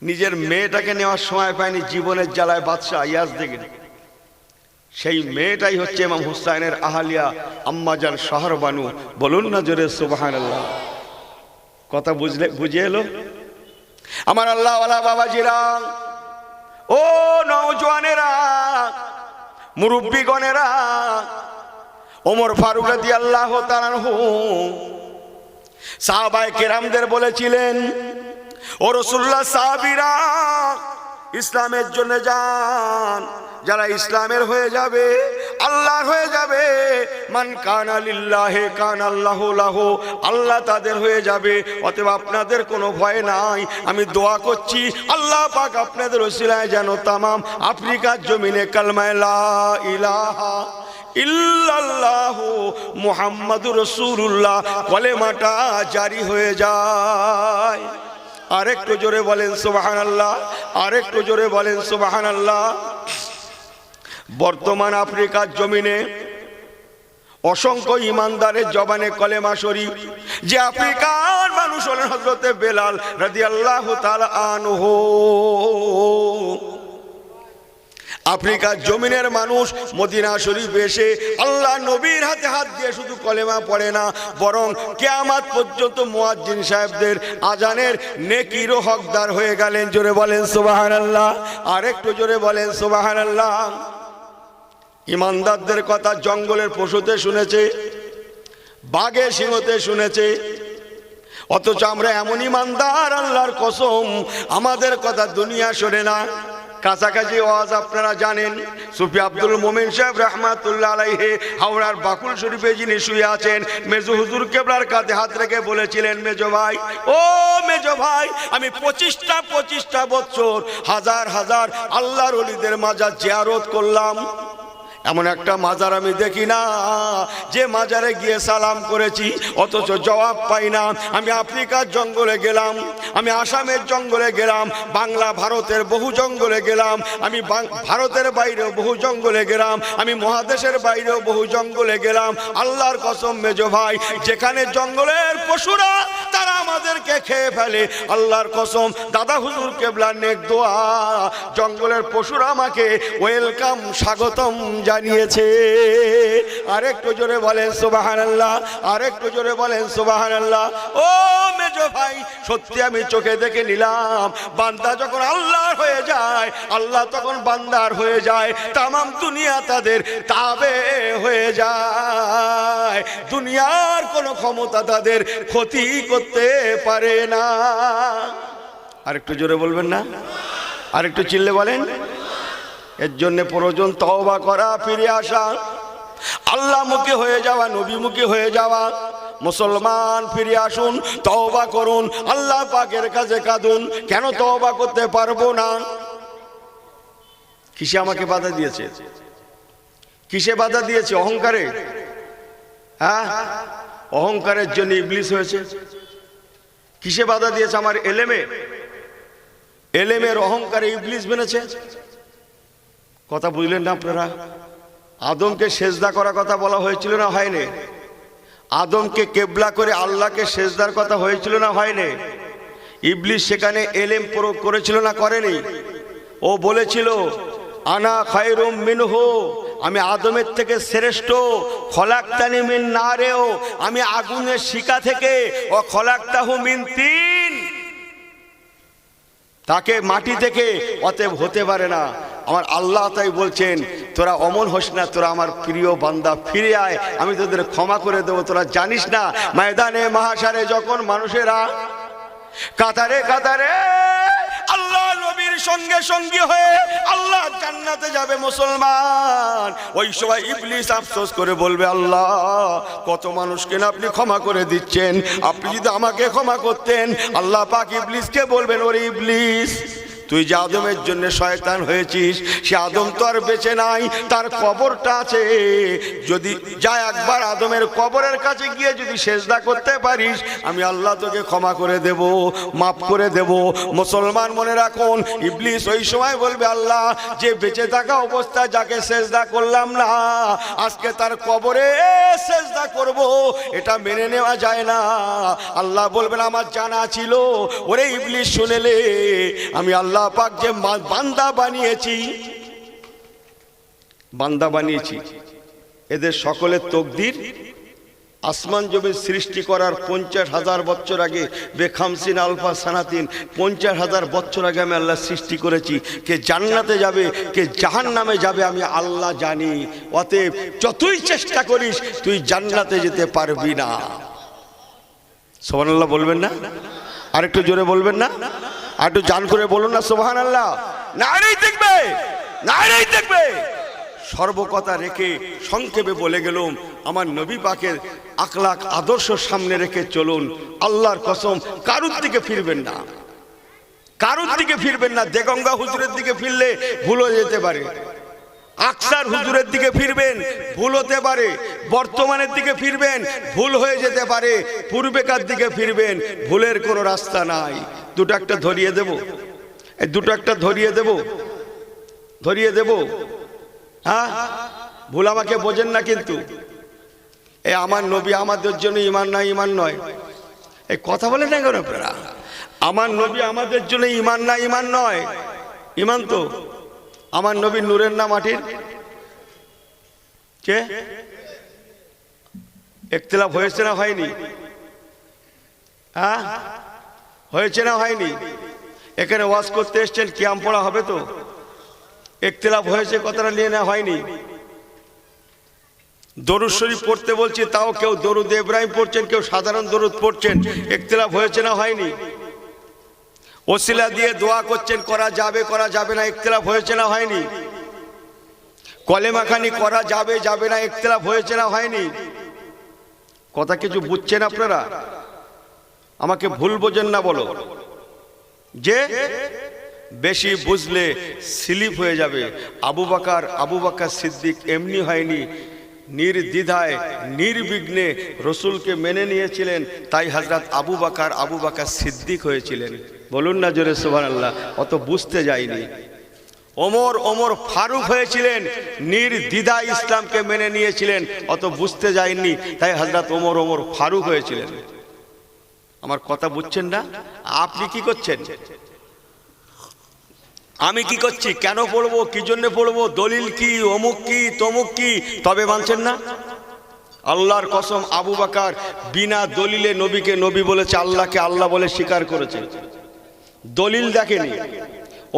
নিজের মেয়েটাকে নেওয়ার সময় পায়নি, জীবনের জ্বালায় বাদশাহ ইয়াজদিগিন। সেই মেয়েটাই হচ্ছে ইমাম হুসাইনের আহলিয়া আম্মাজান শাহরবানু। বলুন না জোরে সুবহানাল্লাহ। কথা বুঝে এলো আমার আল্লাহ ওয়ালা বাবাজিরা, ও নওজওয়ানেরা, মুরব্বিগণেরা। ওমর ফারুক রাদিয়াল্লাহু তাআলা আনহু সাহাবায়ে কেরামদের বলেছিলেন, ও রাসূলুল্লাহ, সাহাবীরা ইসলামের জন্য যান, যারা ইসলামের হয়ে যাবে আল্লাহর হয়ে যাবে। মান কানা লিল্লাহি কানা আল্লাহু লাহু, আল্লাহ তাদের হয়ে যাবে। অতএব আপনাদের কোনো ভয় নাই। আমি দোয়া করছি আল্লাহ পাক আপনাদের ওসিলায় যেন তামাম আফ্রিকার জমিনে কালেমা লা ইলাহা ইল্লাল্লাহু মুহাম্মাদুর রাসূলুল্লাহ কলেমাটা জারি হয়ে যায়। আরেকটু জোরে বলেন সুবহানাল্লাহ, আরেকটু জোরে বলেন সুবহানাল্লাহ। বর্তমান আফ্রিকার জমিনে অসংখ্য ইমানদারের জবানে কলেমা শরীফ। যে আফ্রিকার মানুষ হলেন হযরতে বেলাল রাদিয়াল্লাহু তাআলা আনহু। আফ্রিকার জমিনের মানুষ মদিনা শরীফে এসে আল্লাহ নবীর হাতে হাত দিয়ে শুধু কলেমা পড়ে না, বরং কিয়ামত পর্যন্ত মুয়াজ্জিন সাহেবদের আজানের নেকিরও হকদার হয়ে গেলেন। জোরে বলেন সুবহানাল্লাহ, আরেকটু জোরে বলেন সুবহানাল্লাহ। ইমানদারদের কথা জঙ্গলের পশুতে শুনেছে, বাঘে সিংহতে শুনেছে, অথচ আমরা এমন ইমানদার আল্লাহর কসম আমাদের কথা দুনিয়া শোনে না। কাছাকাছি ওয়াজ আপনারা জানেন, সুফি আব্দুল মোমিন সাহেব রাহমাতুল্লাহ আলাইহি হাওড়ার বাকুল শরীফে যিনি শুয়ে আছেন, মেজো হুজুর কেবলার কাঁধে হাত রেখে বলেছিলেন, মেজো ভাই, ও মেজো ভাই, আমি 25টা বছর হাজার হাজার আল্লাহর ওলিদের মাজার জিয়ারত করলাম, এমন একটা মাজার আমি দেখি না যে মাজারে গিয়ে সালাম করেছি অথচ জবাব পাই না। আমি আফ্রিকার জঙ্গলে গেলাম, আমি আসামের জঙ্গলে গেলাম, বাংলা ভারতের বহু জঙ্গলে গেলাম, আমি ভারতের বাইরেও বহু জঙ্গলে গেলাম, আমি মহাদেশের বাইরেও বহু জঙ্গলে গেলাম। আল্লাহর কসম মেজো ভাই, যেখানে জঙ্গলের পশুরা তারা আমাদেরকে খেয়ে ফেলে, আল্লাহর কসম দাদা হুজুর কেবলার নেক দোয়া, জঙ্গলের পশুরা আমাকে ওয়েলকাম, স্বাগতম জানিয়েছে। আরেকটু জোরে বলেন সুবহানাল্লাহ, আরেকটু জোরে বলেন সুবহানাল্লাহ। ও মেজো ভাই, সত্যি আমি চোখে দেখে নিলাম, বান্দা যখন আল্লাহর হয়ে যায়, আল্লাহ তখন বান্দার হয়ে যায়, তামাম দুনিয়া তাদের তাবে হয়ে যায়, দুনিয়ার কোনো ক্ষমতা তাদের ক্ষতি করতে পারে না। আরেকটু জোরে বলবেন না, আরেকটু চিল্লে বলেন। এর জন্য প্রয়োজন তওবা করা, ফিরে আসা, আল্লাহ মুখী হয়ে যাওয়া, নবী মুখী হয়ে যাওয়া। মুসলমান ফিরে আসুন, তওবা করুন, আল্লাহ পাকের কাছে কাঁদুন। কেন তওবা করতে পারবো না? কিসে আমাকে বাধা দিয়েছে? কিসে বাধা দিয়েছে? অহংকারে। হ্যাঁ, অহংকারের জন্য ইবলিস হয়েছে। কিসে বাধা দিয়েছে? আমার এলেমে, এলেমের অহংকারে ইবলিস বেনেছে। কথা বুঝলেন না আপনারা? আদমকে সেজদা করার কথা বলা হয়েছিল না হয়নি? আদমকে কেবলা করে আল্লাহকে সেজদার কথা হয়েছিল না হয়নি? ইবলিস সেখানে এলেম প্রয়োগ করেছিল না করেনি? ও বলেছিল আনা খায়রুম মিনহু, আমি আদমের থেকে শ্রেষ্ঠ, খলাকতানি মিন নারেও, আমি আগুনের শিখা থেকে, ও খলাকতাহু মিন তিন, তাকে মাটি থেকে, অতএব হতে পারে না। আমার আল্লাহ তাই বলছেন, তোরা অমন হোস না, তোরা আমার প্রিয় বান্দা, ফিরে আয়, আমি তোদের ক্ষমা করে দেবো। তোরা জানিস না ময়দানে মাহশারে যখন মানুষেরা কাতারে কাতারে আল্লাহ নবীর সঙ্গে সঙ্গী হয়ে আল্লাহ জান্নাতে যাবে মুসলমান, ওই সময় ইবলিস আফসোস করে বলবে, আল্লাহ কত মানুষকে না আপনি ক্ষমা করে দিচ্ছেন, আপনি যদি আমাকে ক্ষমা করতেন। আল্লাহ পাক ইবলিসকে বলবেন, ওরে ইবলিস, তুই যে আদমের জন্য শয়তান হয়েছিস, সে আদম তো আর বেঁচে নাই, তার কবরটা আছে, যদি যা একবার আদমের কবরের কাছে গিয়ে যদি সেজদা করতে পারিস, আমি আল্লাহ তোকে ক্ষমা করে দেব, মাফ করে দেব। মুসলমান মনে রাখুন, ইবলিস ওই সময় বলবে, আল্লাহ যে বেঁচে থাকা অবস্থায় যাকে সেজদা করলাম না, আজকে তার কবরে সেজদা করব, এটা মেনে নেওয়া যায় না। আল্লাহ বলবেন, আমার জানা ছিল। ওরে ইবলিস শুনেলে, আমি আল্লাহ পাক যে বান্দা বানিয়েছি, বান্দা বানিয়েছি, এদের সকলের তকদির আসমান জমির সৃষ্টি করার 50,000 বছর আগে, বেখামসিন আলফা সানাতিন, 50,000 বছর আগে আমি আল্লাহ সৃষ্টি করেছি। কে জান্নাতে যাবে, কে জাহান্নামে যাবে, আমি আল্লাহ জানি। অতএব যতই চেষ্টা করিস, তুই জান্নাতে যেতে পারবি না। সুবহানাল্লাহ বলবেন না? আরেকটু জোরে বলবেন না? আর একটু জান করে বলুন না সুবহানাল্লাহ। নারেই দেখবে, নারেই দেখবে। সর্বকথা রেখে সংক্ষেপে বলে গেলাম, আমার নবী পাকের আখলাক আদর্শ সামনে রেখে চলুন। আল্লাহর কসম, কারুর দিকে ফিরবেন না, কারুর দিকে ফিরবেন না। দেগঙ্গা হুজুরের দিকে ফিরলে ভুল হয়ে যেতে পারে, আকসার হুজুরের দিকে ফিরবেন, ভুল হতে পারে। বর্তমানের দিকে ফিরবেন, ভুল হয়ে যেতে পারে। পূর্বেকার দিকে ফিরবেন, ভুলের কোনো রাস্তা নাই। দুটো একটা ধরিয়ে দেব, এই দুটো একটা ধরিয়ে দেব, ধরিয়ে দেব। হ্যাঁ, ভুল আমাকে বোঝেন না কিন্তু। এই আমার নবী আমাদের জন্য ইমান না ইমান নয়, এই কথা বলে না কেন আপনারা? আমার নবী আমাদের জন্য ইমান না ইমান নয়, ইমান তো। আমার নবী নূরের না মাটির? কে ইখতিলাফ হয়েছে না হয়নি? হ্যাঁ, হয়েছে না হয়নি? এখানে ওয়াজ করতে এসছেন, কিয়াম পড়া হবে তো। ইখতিলাফ হয়েছে, কথাটা নিয়ে না হয়নি। দরুদ শরীফ পড়তে বলছি, তাও কেউ দরুদ ইব্রাহিম পড়ছেন, কেউ সাধারণ দরুদ পড়ছেন। ইখতিলাফ হয়েছে না হয়নি? ওসিলা দিয়ে দোয়া করছেন, করা যাবে না, ইখতিলাফ হয়েছে না হয়নি? কলেমাখানি করা যাবে না, ইখতিলাফ হয়েছে না হয়নি? কথা কিছু বুঝছেন আপনারা? আমাকে ভুল বোঝেন না বলো, যে বেশি বুঝলে স্লিপ হয়ে যাবে। আবু বকর সিদ্দিক এমনি হয়নি, নির্দ্বিধায় নির্বিঘ্নে রসুলকে মেনে নিয়েছিলেন, তাই হযরত আবু বকর সিদ্দিক হয়েছিলেন। বলুন না জোরে সুবহানাল্লাহ। অত বুঝতে যায়নি। ওমর ফারুক হয়েছিলেন, নির্দ্বিধায় ইসলামকে মেনে নিয়েছিলেন, অত বুঝতে যায়নি, তাই হযরত ওমর ফারুক হয়েছিলেন। আমার কথা বুঝছেন না? আপনি কি করছেন? আমি কি করছি? কেন পড়বো? কি জন্য পড়বো? দলিল কি? অমুক কি তমুক কি? তবে মানছেন না? আল্লাহর কসম, আবু বকর বিনা দলিলে নবীকে নবী বলেছে, আল্লাহকে আল্লাহ বলে স্বীকার করেছে। দলিল দেখেনি।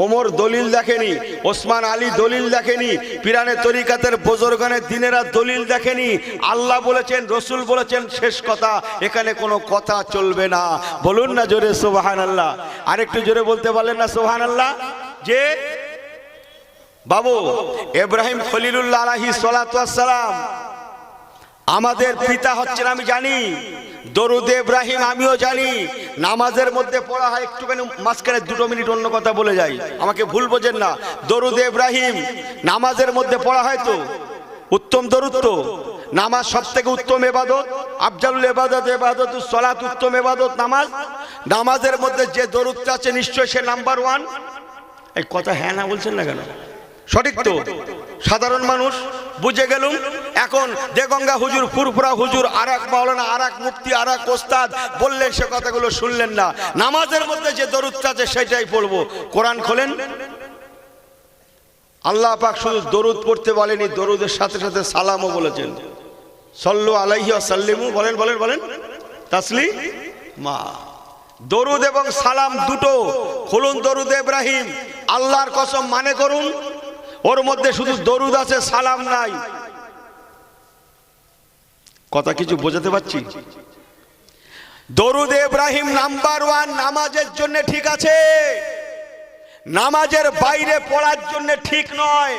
ওমর দলিল দেখেনি, ওসমান আলী দলিল দেখেনি, পিরানে তরিকাতের বুজুর্গানে দিনেরা দলিল দেখেনি। আল্লাহ বলেছেন, রসুল বলেছেন, শেষ কথা, এখানে কোনো কথা চলবে না। বলুন না জোরে সুবহানাল্লাহ। আরেকটু জোরে বলতে পারলেন না সুবহানাল্লাহ? যে বাবু ইব্রাহিম খলিলুল্লাহ আলাইহিস সালাতু ওয়াস সালাম আমাদের পিতা হচ্ছেন, আমি জানি। দরুদে ইব্রাহিম আমিও জানি। নামাজের মধ্যে পড়া হয়, একটুখানি মাঝখানে 2 মিনিট অন্য কথা বলে যাই, আমাকে ভুল বোঝেন না। দরুদে ইব্রাহিম নামাজের মধ্যে পড়া হয় তো, উত্তম দরুদ তো। নামাজ সবথেকে উত্তম ইবাদত, আফজালুল ইবাদতুস সালাত, উত্তম ইবাদত নামাজ। নামাজের মধ্যে যে দরুদটা আছে নিশ্চয়ই সে নাম্বার 1। এই কথা হ্যাঁ না বলছেন না কেন? সঠিক তো? সাধারণ মানুষ বুঝে গেলুম। এখন দেগঙ্গা হুজুর, ফুরফুরা হুজুর, আরেক মাওলানা, আরেক মুফতি, আরেক ওস্তাদ বললেন, সে কথাগুলো শুনলেন না। নামাজের মধ্যে যে দরুদটা আছে সেটাই পড়বো। কোরআন খোলেন, আল্লাহ পাক শুধু দরুদ পড়তে বলেনি, দরুদের সাথে সাথে সালামও বলেছেন। সল্লু আলাইহি ওয়া সাল্লিমু, বলেন তাসলিমা। দরুদ এবং সালাম দুটো খুলুন। দরুদ ইব্রাহিম, আল্লাহর কসম মানে করুন, ওর মধ্যে শুধু দরুদ আছে, সালাম নাই। কথা কিছু বোঝাতে পারছি? দরুদ ইব্রাহিম নাম্বার 1 নামাজের জন্য ঠিক আছে, নামাজের বাইরে পড়ার জন্য ঠিক নয়।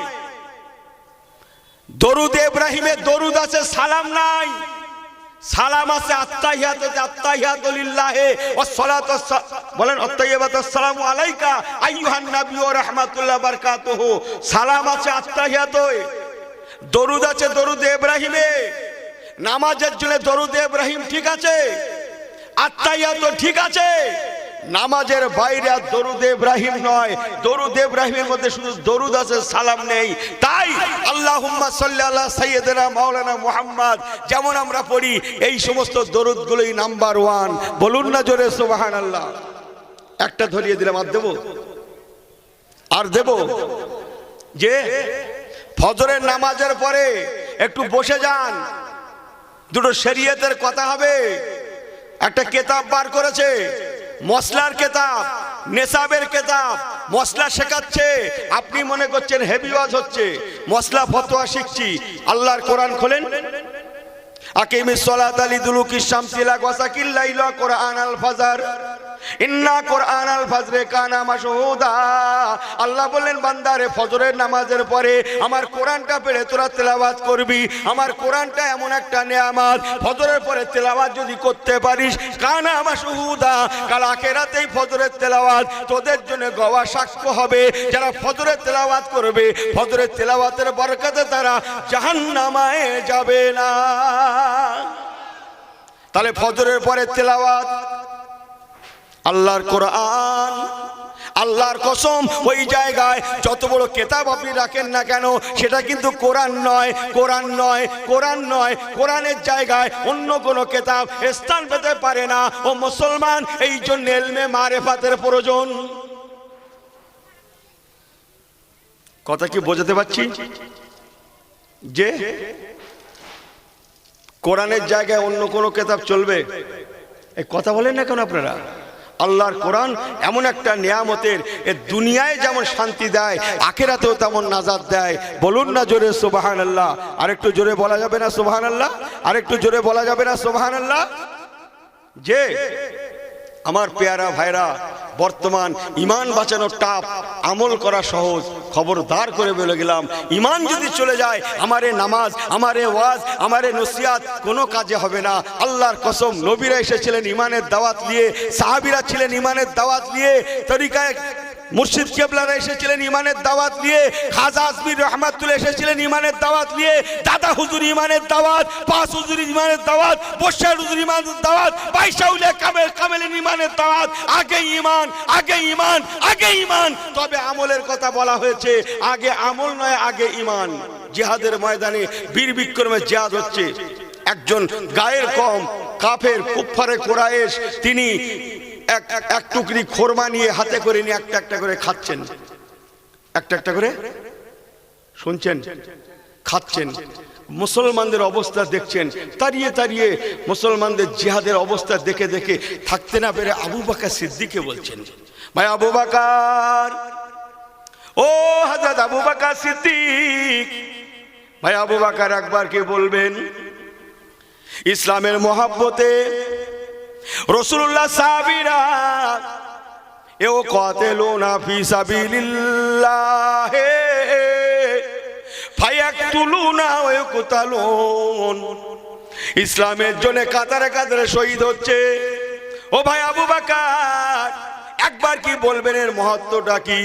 দরুদ ইব্রাহিমে দরুদ আছে, সালাম নাই। সালাম আছে আত্তাহিয়াতুতে, আত্তাহিয়াতু লিল্লাহি ওয়াস সালাতু বলেন আত্তাইয়্যিবাতু আসসালামু আলাইকা আইয়ুহান নাবী ওয়া রাহমাতুল্লাহি ওয়া বারাকাতুহু। সালাম আছে আত্তাহিয়াতে, দরুদ আছে দরুদে ইব্রাহিমে। নামাজের জন্য দরুদে ইব্রাহিম ঠিক আছে, আত্তাহিয়াতু ঠিক আছে। নামাজের বাইরে দরুদে ইব্রাহিম নয়। দরুদে ইব্রাহিমের মধ্যে শুধু দরুদ আছে, সালাম নেই। তাই আল্লাহুম্মা সাল্লি আলা সাইয়্যিদিনা মাওলানা মুহাম্মদ যেমন আমরা পড়ি, এই সমস্ত দরুদগুলোই নাম্বার 1। বলুন না জোরে সুবহানাল্লাহ। একটা ধরিয়ে দিলাম, আর দেব যে ফজরের নামাজের পরে একটু বসে যান, দুটো শরীয়তের কথা হবে। একটা কিতাব বার করেছে, মশলার কিতাব, নেশাবের কিতাব, মশলা শেখাচ্ছে। আপনি মনে করছেন হেভি ওয়াজ হচ্ছে, মশলা ফতোয়া শিখছি। আল্লাহর কোরআন খোলেন, আকিমিস সালাতা লিদুলুকিশ শামসি ইলা গাসাকিল লাইলা কুরআনাল ফাজর ইন্না কুরআনাল ফাজরে কানা মাশহুদা। আল্লাহ বললেন, বান্দারে ফজরের নামাজের পরে আমার কোরআনটা পড়ে তোরা তেলাওয়াত করবি। আমার কোরআনটা এমন একটা নেয়ামত, ফজরের পরে তেলাওয়াত যদি করতে পারিস, কানা মাশহুদা, কাল আখিরাতেই ফজরের তেলাওয়াত তোদের জন্য গওয়া সাক্ষ্য হবে। যারা ফজরের তেলাওয়াত করবে, ফজরের তেলাওয়াতের বরকতে তারা জাহান্নামে যাবে না। তাহলে ফজরের পরে তেলাওয়াত, আল্লাহর কোরআন। আল্লাহর কসম, ওই জায়গায় যত বড় কিতাব আপনি রাখেন না কেন, সেটা কিন্তু কোরআন নয়, কোরআন নয়, কোরআন নয়। কোরআনের জায়গায় অন্য কোনো কিতাব স্থান পেতে পারে না। ও মুসলমান, এই জন্য ইলমে মারিফাতের প্রয়োজন। কথা কি বোঝাতে পারছি? যে কোরআনের জায়গায় অন্য কোনো কিতাব চলবে? এই কথা বলেন না কেন আপনারা? আল্লাহর কোরআন এমন একটা নিয়ামতের, এ দুনিয়ায় যেমন শান্তি দেয়, আখিরাতেও তেমন নাজাত দেয়। বলুন না জোরে সুবহানাল্লাহ। আরেকটু জোরে বলা যাবে না সুবহানাল্লাহ? আরেকটু জোরে বলা যাবে না সুবহানাল্লাহ? যে আমার পেয়ারা ভাইরা, বর্তমান ইমান বাঁচানোর টাপ, আমল করা সহজ। খবরদার করে বলে গেলাম, ইমান যদি চলে যায়, আমার এ নামাজ, আমার এ ওয়াজ, আমার এ নসিহাত কোনো কাজে হবে না। আল্লাহর কসম, নবীরা এসেছিলেন ইমানের দাওয়াত নিয়ে, সাহাবীরা ছিলেন ইমানের দাওয়াত নিয়ে, তরিকায় মুর্শিদ কেবলারা এসেছিলেন ইমানের দাওয়াত নিয়ে, খাজা আজমির রহমাতুল্লাহ এসেছিলেন ইমানের দাওয়াত নিয়ে, দাদা হুজুর ইমানের দাওয়াত, পাঁচ হুজুর ইমানের দাওয়াত, বর্ষার হুজুর ইমানের দাওয়াত, বাইশাউলিয়া কামেলের ইমানের দাওয়াত। আগে ইমান, আগে ইমান, আগে ইমান। তবে আমলের কথা বলা হয়েছে, আগে আমল নয়, আগে ইমান। জিহাদের ময়দানে বীর বিক্রমে জিহাদ হচ্ছে। একজন গায়ের কম কাফের কুফারে কুরাইশ, তিনি এক টুকরি খোরমা নিয়ে হাতে করে নিয়ে একটা একটা করে খাচ্ছেন, একটা একটা করে, শুনছেন, খাচ্ছেন। মুসলমানদের অবস্থা দেখছেন, তাড়িয়ে তাড়িয়ে মুসলমানদের জিহাদের অবস্থা দেখে দেখে থাকতে না পেরে আবু বকর সিদ্দিককে বলছেন, ভাই আবু বকর, ও হযরত আবু বকর সিদ্দিক, ভাই আবু বকর একবার কি বলবেন, ইসলামের মহব্বতে রাসূলুল্লাহ সাহাবীরা এও কাতেলুনা ফি সাবিলিল্লাহ ফায়াকতুলুনা ওয়া ইয়াকতালুন, ইসলামের জন্য কাতারে কাতারে শহীদ হচ্ছে। ও ভাই আবু বকর, একবার কি বলবেন এর মহত্বটা কি,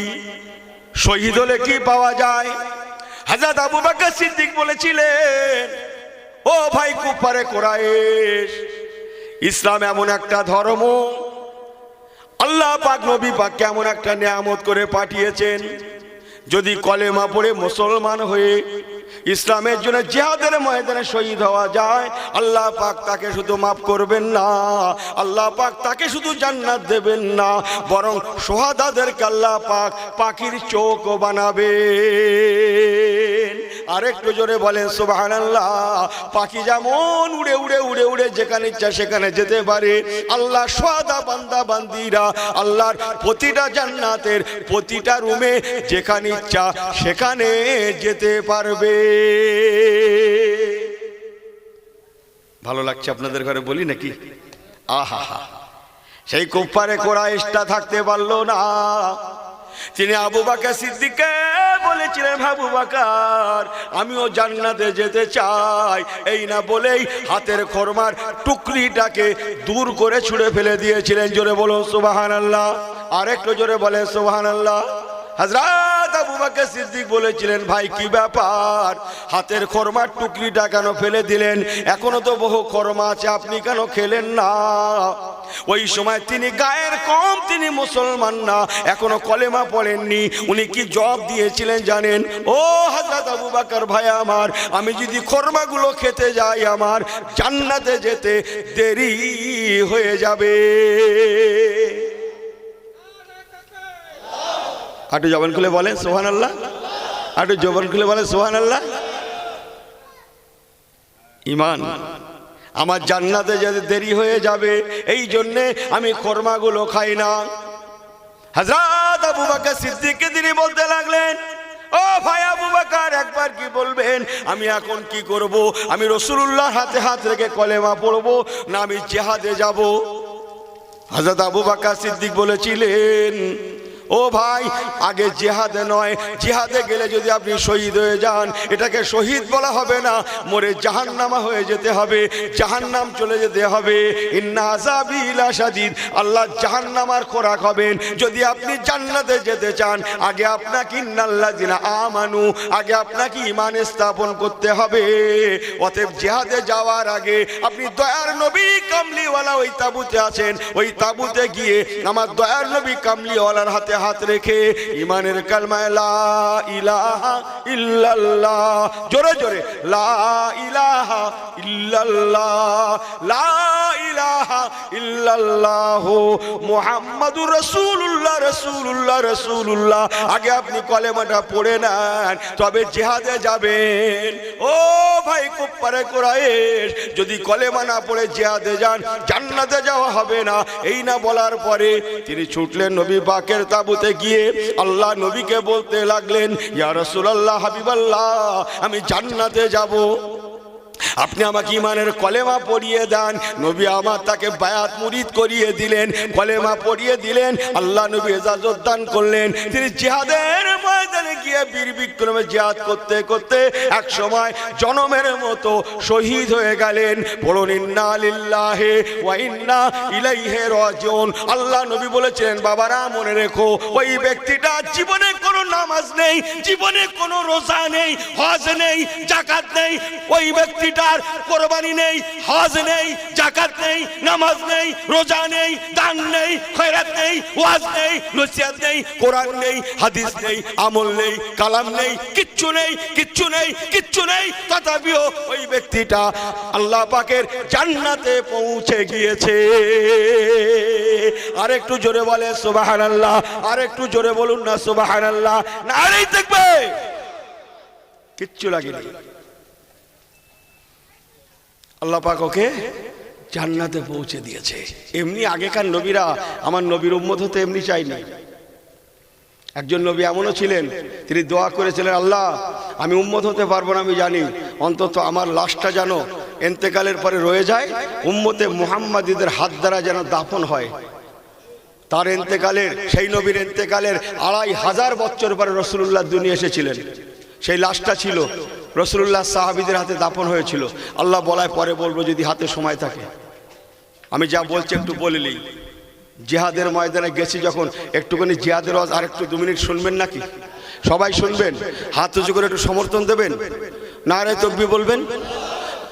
শহীদ হলে কি পাওয়া যায়? হযরত আবু বকর সিদ্দিক বলেছিলেন, ও ভাই কুফারে কুরাইশ, ইসলাম এমন একটা ধর্ম, আল্লাহ পাক নবী পাক কেমন একটা নিয়ামত করে পাঠিয়েছেন। যদি কলেমা পড়ে মুসলমান হয়ে ইসলামের জন্য জিহাদের ময়দানে শহীদ হওয়া যায়, আল্লাহ পাক তাকে শুধু মাফ করবেন না, আল্লাহ পাক তাকে শুধু জান্নাত দেবেন না, বরং শোহাদাদেরকে আল্লাহ পাক পাখির চোখ বানাবেন। আরেকটু জোরে বলেন সুবহানাল্লাহ। পাখি যেমন উড়ে উড়ে উড়ে উড়ে যেখানে ইচ্ছা সেখানে যেতে পারে, আল্লাহ শোহাদা বান্দা বান্দিরা আল্লাহর প্রতিটা জান্নাতের প্রতিটা রুমে যেখানে ইচ্ছা সেখানে যেতে পারবে। ভালো লাগছে আপনাদের ঘরে বলি নাকি? আহা, সেই কুফারে কুরাইশটা থাকতে পারলো না। তিনি আবু বকর সিদ্দিককে বলেছিলেন, আবু বকর, আমিও জান্নাতে যেতে চাই। এই না বলেই হাতের খোরমার টুকরিটাকে দূর করে ছুঁড়ে ফেলে দিয়েছিলেন। জোরে বলুন সুবহানাল্লাহ। আরেকটু জোরে বলেন সুবহানাল্লাহ। হযরত আবু বকর সিদ্দিক বলেছিলেন, ভাই কি ব্যাপার, হাতের খোরমার টুকরিটা কেন ফেলে দিলেন? এখনো তো বহু খোরমা আছে, আপনি কেন খেলেন না? ওই সময় তিনি গায়ের কম, তিনি মুসলমান না, এখনো কলেমা পড়েননি। উনি কি জবাব দিয়েছিলেন জানেন? ও হযরত আবু বকর ভাই আমার, আমি যদি খোরমাগুলো খেতে যাই আমার জান্নাতে যেতে দেরি হয়ে যাবে। আটু জবান খুলে বলেন সুবহানাল্লাহ, আটু জবান খুলে বলেন সুবহানাল্লাহ। ঈমান, আমার জান্নাতে যেতে দেরি হয়ে যাবে, এই জন্যে আমি খোরমাগুলো খাই না। হযরত আবু বকর সিদ্দিককে তিনি বলতে লাগলেন, ও ভাই আবু বকর, একবার কি বলবেন, আমি এখন কি করব? আমি রাসূলুল্লাহ হাতে হাত রেখে কলেমা পড়বো, না আমি জিহাদে যাব? হযরত আবু বকর সিদ্দিক বলেছিলেন, ও ভাই, আগে জিহাদে নয়, জিহাদে গেলে যদি আপনি শহীদ হয়ে যান, এটাকে শহীদ বলা হবে না, মরে জাহান্নামা হয়ে যেতে হবে, জাহান্নাম চলে যেতে হবে। ইন্না আযাবি লাশাদীদ, আল্লাহ জাহান্নামার খোরাক হবেন। যদি আপনি জান্নাতে যেতে চান, আগে আপনাকে ইন্নাল্লাযিনা আমানু, আগে আপনাকে ঈমান স্থাপন করতে হবে। অতএব জিহাদে যাওয়ার আগে আপনি দয়ার নবী কামলিওয়ালা ওই তাবুতে আছেন, ওই তাবুতে গিয়ে আমার দয়ার নবী কামলিওয়ালার হাতে হাত রেখে ঈমানের কালমা লা ইলাহা ইল্লাল্লাহ, জোরে জোরে লা ইলাহা ইল্লাল্লাহ, লা ইলাহা ইল্লাল্লাহ মুহাম্মাদুর রাসূলুল্লাহ, রাসূলুল্লাহ, রাসূলুল্লাহ। আগে আপনি কলেমাটা পড়ে নেন, তবে জিহাদে যাবেন। ও ভাই কুফারে কুরাইশ, যদি কলেমা না পড়ে জিহাদে যান, জান্নাতে যাওয়া হবে না। এই না বলার পরে তিনি ছুটলেন নবী পাকের তাবুতে গিয়ে আল্লাহ নবীকে বলতে লাগলেন, ইয়া রাসূলুল্লাহ, হাবিবাল্লাহ, আমি জান্নাতে যাব। আপনি আমাকে ইমানের কলেমা পড়িয়ে দেন। নবী আমার তাকে বায়াত মুরিদ করিয়ে দিলেন, কলেমা পড়িয়ে দিলেন। আল্লাহ নবী ইজাজত দান করলেন। তিনি জিহাদের ময়দানে গিয়ে বীর বিক্রমে জিহাদ করতে করতে এক সময় জনমের মতো শহীদ হয়ে গেলেন। বলুন ইন্না লিল্লাহি ওয়া ইন্না ইলাইহি রাজিউন। আল্লাহ নবী বলেছিলেন, বাবারা মনে রেখো, ওই ব্যক্তিটা জীবনে কোনো নামাজ নেই, জীবনে কোনো রোজা নেই, হজ নেই, যাকাত নেই, ওই ব্যক্তিটার কোরবানি নেই, হজ নেই, যাকাত নেই, নামাজ নেই, রোজা নেই, দান নেই, খয়রাত নেই, ওয়াজ নেই, নসিহত নেই, কোরআন নেই, হাদিস নেই, আমল নেই, কালাম নেই, কিচ্ছু নেই, কিচ্ছু নেই, কিচ্ছু নেই, তথাপিও ওই ব্যক্তিটা আল্লাহ পাকের জান্নাতে পৌঁছে গিয়েছে। আরেকটু জোরে বলে সুবহানাল্লাহ, আরেকটু জোরে বলুন না সুবহানাল্লাহ। নারেই দেখবে কিচ্ছু লাগেনি, আল্লাহ পাক ওকে জান্নাতে পৌঁছে দিয়েছে। এমনি আগেকার নবীরা আমার নবীর উম্মত হতে এমনি চাইনি। একজন নবী এমনও ছিলেন, তিনি দোয়া করেছিলেন, আল্লাহ আমি উম্মত হতে পারবো না আমি জানি, অন্তত আমার লাশটা যেন ইন্তেকালের পরে রয়ে যায়, উম্মতে মুহাম্মাদীদের হাত দ্বারা যেন দাফন হয়। তার ইন্তেকালের, সেই নবীর ইন্তেকালের 2500 বছর পরে রাসূলুল্লাহ দুনিয়া এসেছিলেন। সেই লাশটা ছিল রাসূলুল্লাহ সাহাবীদের হাতে দাফন হয়েছিল। আল্লাহ বলায় পরে বলবো যদি হাতে সময় থাকে। আমি যা বলছি একটু বলিলেই, জিহাদের ময়দানে গেছি যখন, একটুখানি জিহাদের ওয়াজ আর একটু 2 মিনিট শুনবেন নাকি? সবাই শুনবেন, হাত উঁচু করে একটু সমর্থন দেবেন, নারে তাকবীর বলবেন।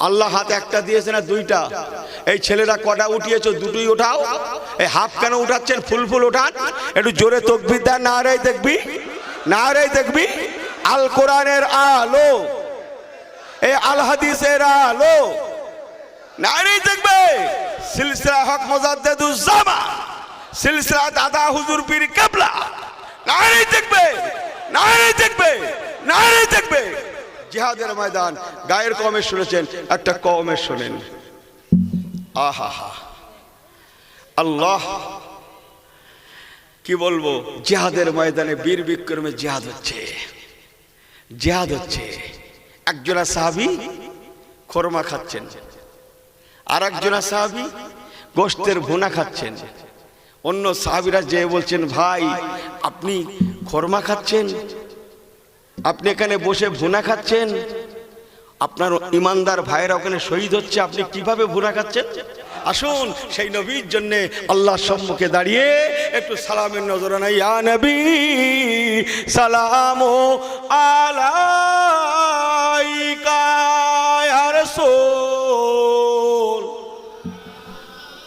আল্লাহ হাতে একটা দিয়েছে না 2টা? এই ছেলেরা কটা উঠিয়েছো? 2টোই ওঠাও। এই হাফ কেন উঠাচ্ছেন? ফুল ফুল ওঠান, একটু জোরে তাকবীর দেন। নারে তাকবীর, নারে তাকবীর। আল কোরআনের আলো, এই আল হাদিসের আলো, নারে তাকবীর। সিলসিলা হক মুজাদ্দিদুজ জামান, সিলসিলা দাদা হুজুর পীর কিবলা, নারে তাকবীর, নারে তাকবীর, নারে তাকবীর। জিহাদের ময়দান গায়ের কমের শুনেছেন, একটা কমের শোনেন। আহা হা, আল্লাহ কি বলবো, জিহাদের ময়দানে বীর বিক্রমে জিহাদ হচ্ছে, জিহাদ হচ্ছে। একজনা সাহাবী খোরমা খাচ্ছেন, আর একজনা সাহাবী গোশতের ভুনা খাচ্ছেন। অন্য সাহাবীরা যে বলছেন, ভাই আপনি খোরমা খাচ্ছেন, আপনি এখানে বসে ভুনা খাচ্ছেন, আপনার ইমানদার ভাইয়েরা ওখানে শহীদ হচ্ছে, আপনি কিভাবে ভুনা খাচ্ছেন? আসুন সেই নবীর জন্য আল্লাহর সম্মুখে দাঁড়িয়ে একটু সালামের নজরানা। ইয়া নবী সালামু আলাইকা ইয়া রাসূল।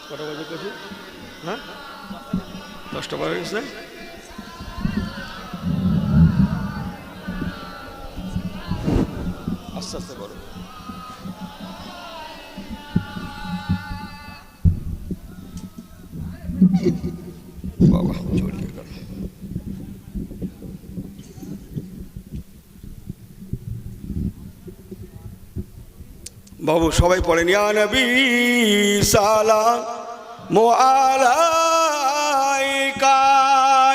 কটা বাজে কইছি? হ্যাঁ 10টা বাজে গেছে। আস্তে আস্তে করো। বাবা চলে গেল। বাবু সবাই পড়েন, ইয়া নবী সালামু আলাইকা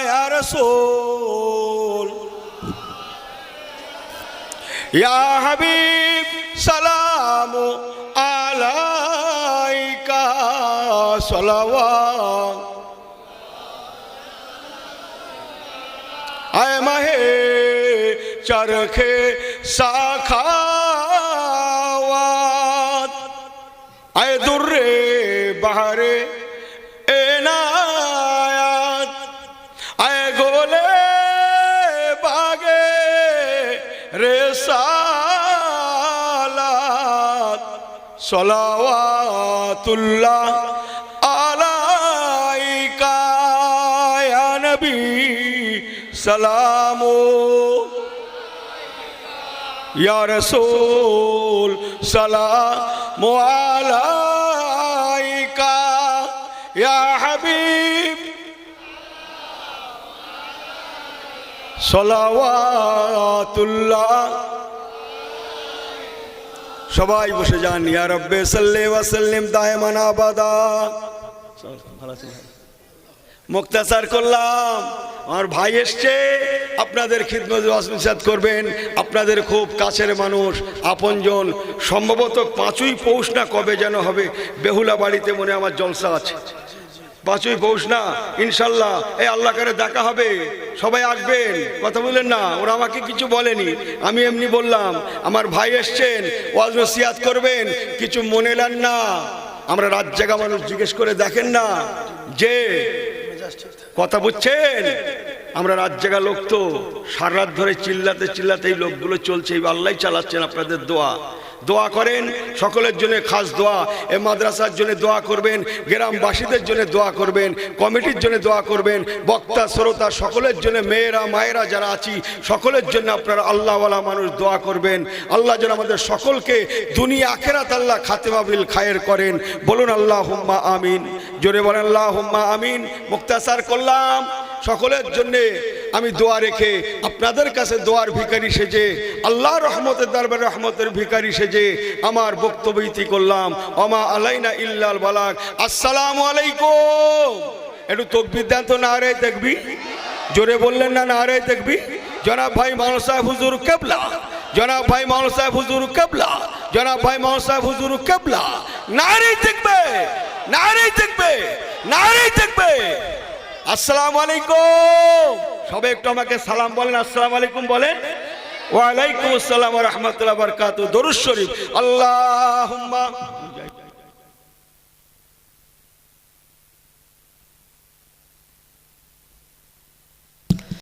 ইয়া রাসূল, ইয়া হাবিব সালামু আলাইকা সালাওয়াত। আয় মাহে চরখে সাখাওয়াত, আয় দুর্রে বাহারে এনায়াত, আয় গোলে বাগে রেসালাত, সলাওয়াতুল্লাহ আলাইকা ইয়া নবী সালামু ইয়া রাসূল সালামু আলাইকা ইয়া হাবিব সালাওয়াতুল্লাহ। সবাই বসে যান। ইয়া রব্বে সাল্লি ওয়া সাল্লিম দায়মান আবাদা। মুক্তাসার করলাম। আমার ভাই এসছে, আপনাদের খিদমতে ওয়াজ করবেন, আপনাদের খুব কাছের মানুষ, আপনজন। সম্ভবত 5ই পৌষ না কবে যেন হবে, বেহুলা বাড়িতে মনে আমার জলসা আছে, 5ই পৌষ না ইনশাল্লাহ। এই আল্লাহ করে দেখা হবে, সবাই আসবেন। কথা বললেন না, ওরা আমাকে কিছু বলেনি, আমি এমনি বললাম। আমার ভাই এসছেন, ওয়াজ নসিহত করবেন, কিছু মনে নেন না। আমরা রাত জাগা মানুষ, জিজ্ঞেস করে দেখেন না যে কথা বুঝছেন, আমরা রাত জাগা লোক তো, সারা রাত ধরে চিল্লাতে চিল্লাতে এই লোকগুলো চলছে। এই আল্লাহ চালাচ্ছেন। আপনাদের দোয়া করেন, সকলের জন্য খাস দোয়া। এই মাদ্রাসার জন্য দোয়া করবেন, গ্রামবাসীদের জন্য দোয়া করবেন, কমিটির জন্য দোয়া করবেন, বক্তা শ্রোতা সকলের জন্য, মেয়েরা মায়েরা যারা আছি সকলের জন্য আপনারা আল্লাহওয়ালা মানুষ দোয়া করবেন। আল্লাহ যেন আমাদের সকলকে দুনিয়া আখেরাত আল্লাহ খাতেমা বিল খায়ের করেন। বলুন আল্লাহুম্মা আমিন, জোরে বলেন আল্লাহুম্মা আমিন। মুক্তাসার করলাম, সকলের জন্যে আমি দোয়া রেখে আপনাদের কাছে দোয়ার ভিখারি সেজে, আল্লাহ রহমতের দরবারে রহমতের ভিখারি সেজে আমার বক্তব্য ইতি করলাম। ওমা আলাইনা ইল্লাল বালাগ। আসসালামু আলাইকুম। একটু তাকবীর দেন তো, নারে তাকবীর। জোরে বললেন না, নারে তাকবীর। জনাব ভাই মাওলানা সাহেব হুজুর কেবলা, জনাব ভাই মাওলানা সাহেব হুজুর কেবলা, জনাব ভাই মাওলানা সাহেব হুজুর কেবলা। নারে তাকবীর, নারে তাকবীর, নারে তাকবীর। আসসালামু আলাইকুম। সবাই একটু আমাকে সালাম বলেন, আসসালামু আলাইকুম বলেন। ওয়া আলাইকুম আসসালাম ওয়া রাহমাতুল্লাহি ওয়া বারাকাতুহু। দরুদ শরীফ। আল্লাহুম্মা